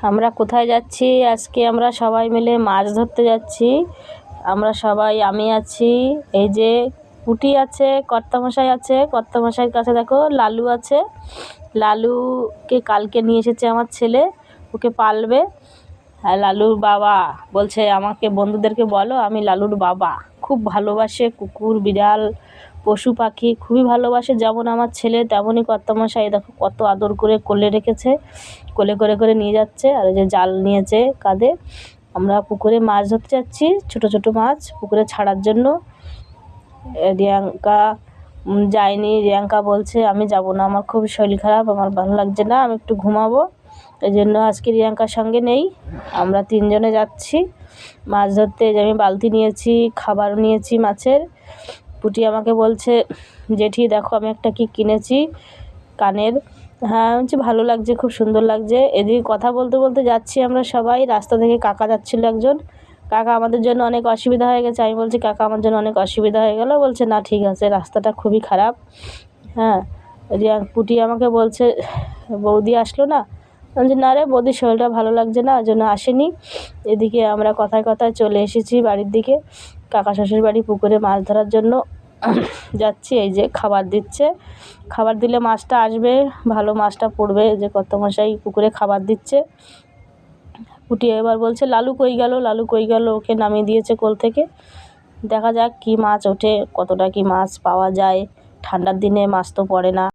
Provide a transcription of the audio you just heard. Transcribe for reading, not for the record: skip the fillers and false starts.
আমরা কোথায় যাচ্ছি? আজকে আমরা সবাই মিলে মাছ ধরতে যাচ্ছি। আমরা সবাই, আমি আছি, এই যে পুঁটি আছে, কর্তামশাই আছে, কর্তামশাইয়ের কাছে দেখো লালু আছে। লালুকে কালকে নিয়ে এসেছে আমার ছেলে, ওকে পালবে। আর লালুর বাবা বলছে আমাকে, বন্ধুদেরকে বলো আমি লালুর বাবা। খুব ভালোবাসে কুকুর, বিড়াল, পশু পাখি খুবই ভালোবাসে। যেমন আমার ছেলে তেমনই কর্তামশাই দেখো কত আদর করে কোলে রেখেছে, কোলে করে করে নিয়ে যাচ্ছে। আর ওই যে জাল নিয়েছে কাঁধে। আমরা পুকুরে মাছ ধরতে যাচ্ছি, ছোট ছোট মাছ পুকুরে ছাড়ার জন্য। রিয়াঙ্কা যায়নি, রিয়াঙ্কা বলছে আমি যাব না, আমার খুব শরীর খারাপ, আমার ভালো লাগছে না, আমি একটু ঘুমাবো। এই জন্য আজকে রিয়াঙ্কার সঙ্গে নেই, আমরা তিনজনে যাচ্ছি মাছ ধরতে। যে আমি বালতি নিয়েছি, খাবারও নিয়েছি মাছের। পুটি আমাকে বলছে জেঠি দেখো আমি একটা কি কিনেছি কানের। হ্যাঁ বলছি ভালো লাগছে, খুব সুন্দর লাগছে। এদিকে কথা বলতে বলতে যাচ্ছি আমরা সবাই। রাস্তা থেকে কাকা যাচ্ছিলো একজন, কাকা আমাদের জন্য অনেক অসুবিধা হয়ে গেছে। আমি বলছি কাকা আমার জন্য অনেক অসুবিধা হয়ে গেল। বলছে না ঠিক আছে, রাস্তাটা খুবই খারাপ। হ্যাঁ, পুটি আমাকে বলছে বৌদি আসলো না? বলছি না রে, বৌদির শরীরটা ভালো লাগছে না, ওই জন্য আসেনি। এদিকে আমরা কথায় কথায় চলে এসেছি বাড়ির দিকে, কাকা শ্বশুর বাড়ি পুকুরে মাছ ধরার জন্য যাচ্ছি। এই যে খাবার দিচ্ছে, খাবার দিলে মাছটা আসবে, ভালো মাছটা পড়বে। যে কর্তামশাই পুকুরে খাবার দিচ্ছে। পুটি এবার বলছে লালু কই গেল, লালু কই গেল, ওকে নামিয়ে দিয়েছে কোল থেকে। দেখা যাক কি মাছ ওঠে, কতটা কি মাছ পাওয়া যায়। ঠান্ডার দিনে মাছ তো পড়ে না।